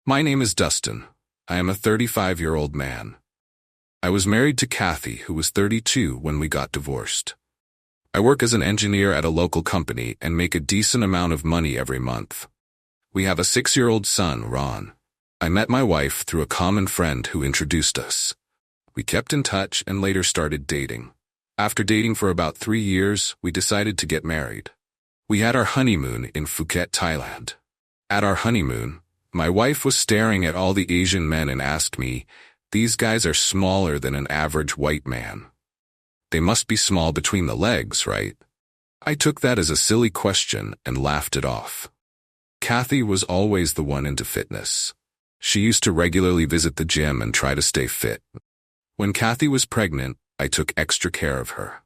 My name is Dustin. I am a 35-year-old man. I was married to Kathy, who was 32 when we got divorced. I work as an engineer at a local company and make a decent amount of money every month. We have a 6-year-old son, Ron. I met my wife through a common friend who introduced us. We kept in touch and later started dating. After dating for about 3 years, we decided to get married. We had our honeymoon in Phuket, Thailand. At our honeymoon, my wife was staring at all the Asian men and asked me, "These guys are smaller than an average white man. They must be small between the legs, right?" I took that as a silly question and laughed it off. Kathy was always the one into fitness. She used to regularly visit the gym and try to stay fit. When Kathy was pregnant, I took extra care of her.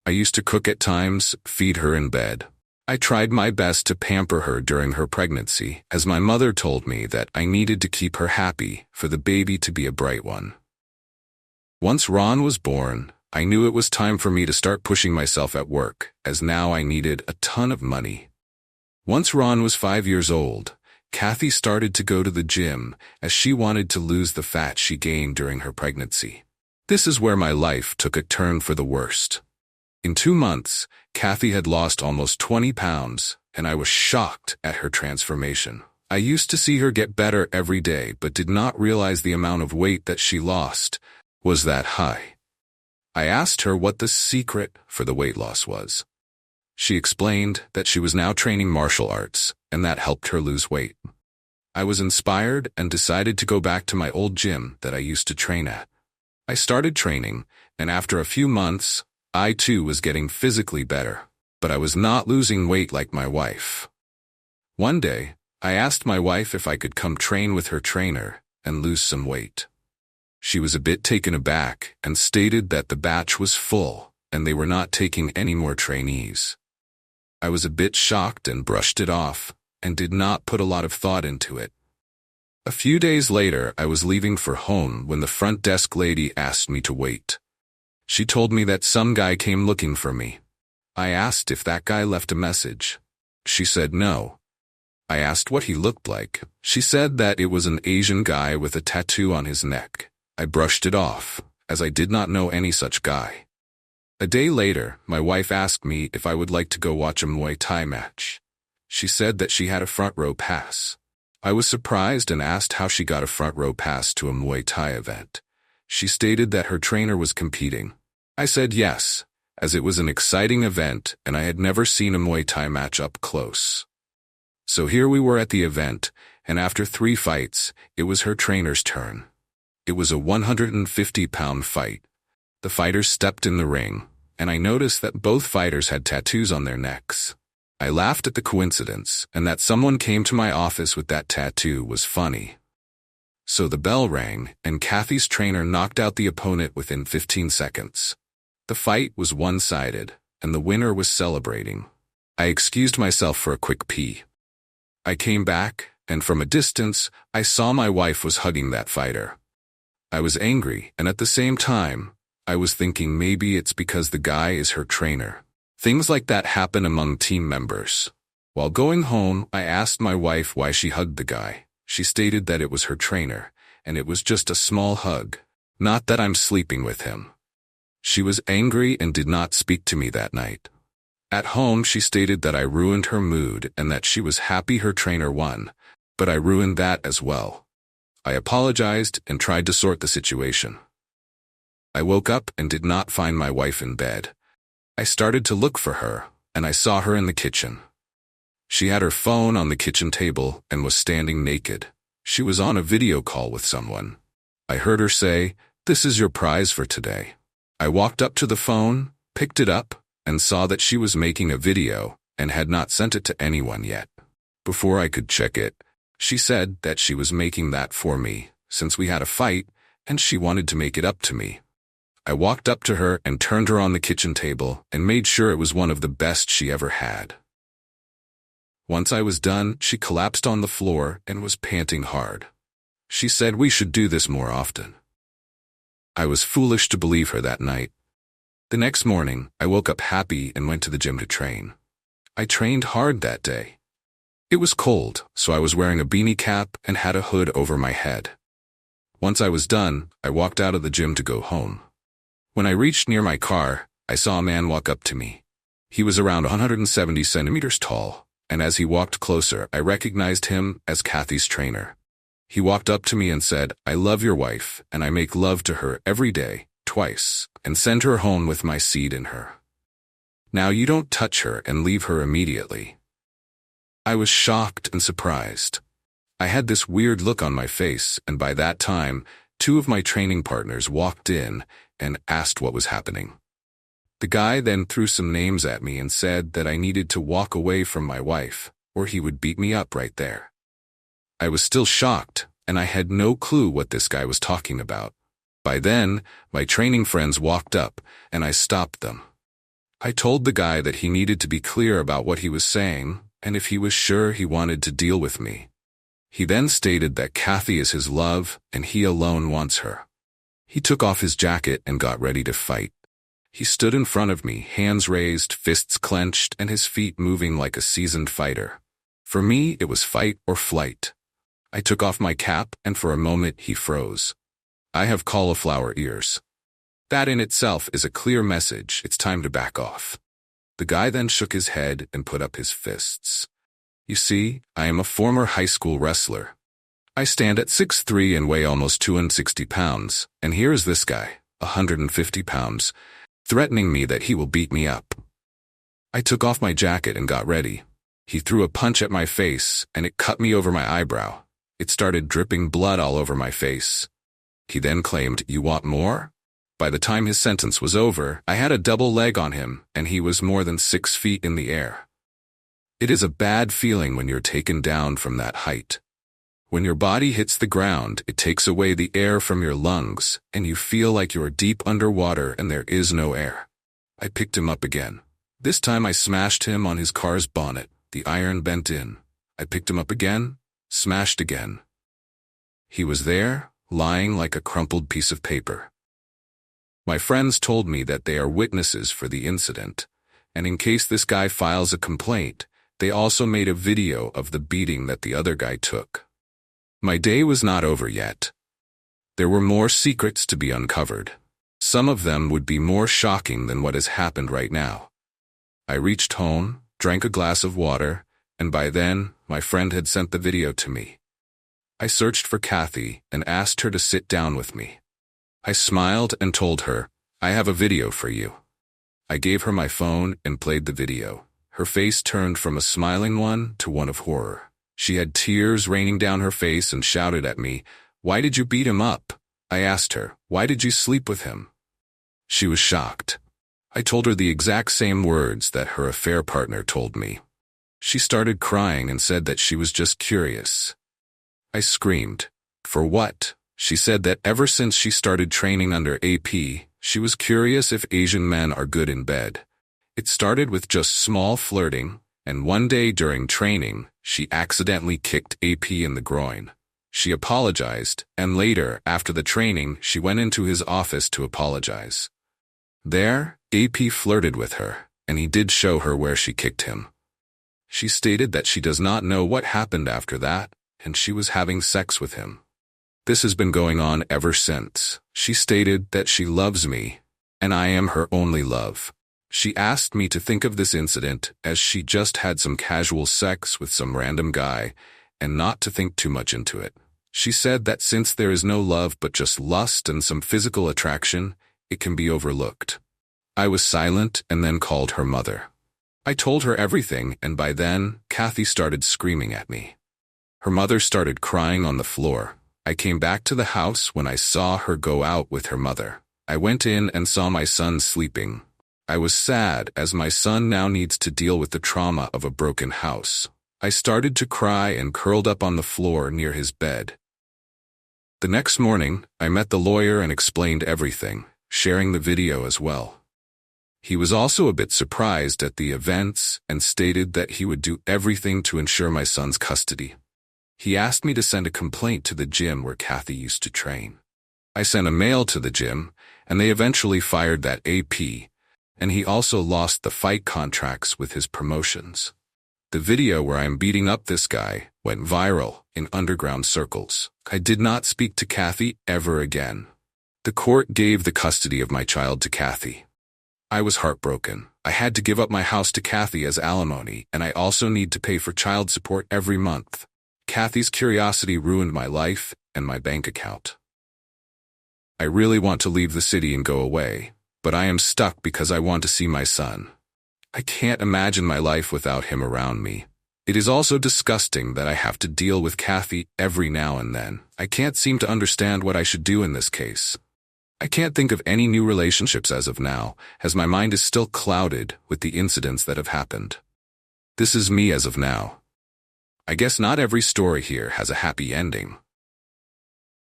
I used to cook at times, feed her in bed. I tried my best to pamper her during her pregnancy, as my mother told me that I needed to keep her happy for the baby to be a bright one. Once Ron was born, I knew it was time for me to start pushing myself at work, as now I needed a ton of money. Once Ron was 5 years old, Kathy started to go to the gym as she wanted to lose the fat she gained during her pregnancy. This is where my life took a turn for the worst. In 2 months, Kathy had lost almost 20 pounds, and I was shocked at her transformation. I used to see her get better every day but did not realize the amount of weight that she lost was that high. I asked her what the secret for the weight loss was. She explained that she was now training martial arts, and that helped her lose weight. I was inspired and decided to go back to my old gym that I used to train at. I started training, and after a few months, I too was getting physically better, but I was not losing weight like my wife. One day, I asked my wife if I could come train with her trainer and lose some weight. She was a bit taken aback and stated that the batch was full and they were not taking any more trainees. I was a bit shocked and brushed it off and did not put a lot of thought into it. A few days later, I was leaving for home when the front desk lady asked me to wait. She told me that some guy came looking for me. I asked if that guy left a message. She said no. I asked what he looked like. She said that it was an Asian guy with a tattoo on his neck. I brushed it off, as I did not know any such guy. A day later, my wife asked me if I would like to go watch a Muay Thai match. She said that she had a front row pass. I was surprised and asked how she got a front row pass to a Muay Thai event. She stated that her trainer was competing. I said yes, as it was an exciting event and I had never seen a Muay Thai match up close. So here we were at the event, and after 3 fights, it was her trainer's turn. It was a 150-pound fight. The fighters stepped in the ring, and I noticed that both fighters had tattoos on their necks. I laughed at the coincidence, and that someone came to my office with that tattoo was funny. So the bell rang, and Kathy's trainer knocked out the opponent within 15 seconds. The fight was one-sided, and the winner was celebrating. I excused myself for a quick pee. I came back, and from a distance, I saw my wife was hugging that fighter. I was angry, and at the same time, I was thinking maybe it's because the guy is her trainer. Things like that happen among team members. While going home, I asked my wife why she hugged the guy. She stated that it was her trainer, and it was just a small hug, not that I'm sleeping with him. She was angry and did not speak to me that night. At home, she stated that I ruined her mood and that she was happy her trainer won, but I ruined that as well. I apologized and tried to sort the situation. I woke up and did not find my wife in bed. I started to look for her, and I saw her in the kitchen. She had her phone on the kitchen table and was standing naked. She was on a video call with someone. I heard her say, "This is your prize for today." I walked up to the phone, picked it up, and saw that she was making a video and had not sent it to anyone yet. Before I could check it, she said that she was making that for me, since we had a fight, and she wanted to make it up to me. I walked up to her and turned her on the kitchen table and made sure it was one of the best she ever had. Once I was done, she collapsed on the floor and was panting hard. She said we should do this more often. I was foolish to believe her that night. The next morning, I woke up happy and went to the gym to train. I trained hard that day. It was cold, so I was wearing a beanie cap and had a hood over my head. Once I was done, I walked out of the gym to go home. When I reached near my car, I saw a man walk up to me. He was around 170 centimeters tall, and as he walked closer, I recognized him as Kathy's trainer. He walked up to me and said, "I love your wife, and I make love to her every day, twice, and send her home with my seed in her. Now you don't touch her and leave her immediately." I was shocked and surprised. I had this weird look on my face, and by that time, 2 of my training partners walked in and asked what was happening. The guy then threw some names at me and said that I needed to walk away from my wife, or he would beat me up right there. I was still shocked, and I had no clue what this guy was talking about. By then, my training friends walked up, and I stopped them. I told the guy that he needed to be clear about what he was saying, and if he was sure he wanted to deal with me. He then stated that Kathy is his love, and he alone wants her. He took off his jacket and got ready to fight. He stood in front of me, hands raised, fists clenched, and his feet moving like a seasoned fighter. For me, it was fight or flight. I took off my cap, and for a moment he froze. I have cauliflower ears. That in itself is a clear message. It's time to back off. The guy then shook his head and put up his fists. You see, I am a former high school wrestler. I stand at 6'3" and weigh almost 260 pounds, and here is this guy, 150 pounds, threatening me that he will beat me up. I took off my jacket and got ready. He threw a punch at my face, and it cut me over my eyebrow. It started dripping blood all over my face. He then claimed, "You want more?" By the time his sentence was over, I had a double leg on him, and he was more than 6 feet in the air. It is a bad feeling when you're taken down from that height. When your body hits the ground, it takes away the air from your lungs, and you feel like you're deep underwater and there is no air. I picked him up again. This time I smashed him on his car's bonnet. The iron bent in. I picked him up again, smashed again. He was there, lying like a crumpled piece of paper. My friends told me that they are witnesses for the incident, and in case this guy files a complaint, they also made a video of the beating that the other guy took. My day was not over yet. There were more secrets to be uncovered. Some of them would be more shocking than what has happened right now. I reached home, drank a glass of water, and by then, my friend had sent the video to me. I searched for Kathy and asked her to sit down with me. I smiled and told her, "I have a video for you." I gave her my phone and played the video. Her face turned from a smiling one to one of horror. She had tears raining down her face and shouted at me, "Why did you beat him up?" I asked her, "Why did you sleep with him?" She was shocked. I told her the exact same words that her affair partner told me. She started crying and said that she was just curious. I screamed. For what? She said that ever since she started training under AP, she was curious if Asian men are good in bed. It started with just small flirting, and one day during training, she accidentally kicked AP in the groin. She apologized, and later, after the training, she went into his office to apologize. There, AP flirted with her, and he did show her where she kicked him. She stated that she does not know what happened after that, and she was having sex with him. This has been going on ever since. She stated that she loves me, and I am her only love. She asked me to think of this incident as she just had some casual sex with some random guy, and not to think too much into it. She said that since there is no love but just lust and some physical attraction, it can be overlooked. I was silent and then called her mother. I told her everything, and by then, Kathy started screaming at me. Her mother started crying on the floor. I came back to the house when I saw her go out with her mother. I went in and saw my son sleeping. I was sad as my son now needs to deal with the trauma of a broken house. I started to cry and curled up on the floor near his bed. The next morning, I met the lawyer and explained everything, sharing the video as well. He was also a bit surprised at the events and stated that he would do everything to ensure my son's custody. He asked me to send a complaint to the gym where Kathy used to train. I sent a mail to the gym, and they eventually fired that AP, and he also lost the fight contracts with his promotions. The video where I am beating up this guy went viral in underground circles. I did not speak to Kathy ever again. The court gave the custody of my child to Kathy. I was heartbroken. I had to give up my house to Kathy as alimony, and I also need to pay for child support every month. Kathy's curiosity ruined my life and my bank account. I really want to leave the city and go away, but I am stuck because I want to see my son. I can't imagine my life without him around me. It is also disgusting that I have to deal with Kathy every now and then. I can't seem to understand what I should do in this case. I can't think of any new relationships as of now, as my mind is still clouded with the incidents that have happened. This is me as of now. I guess not every story here has a happy ending.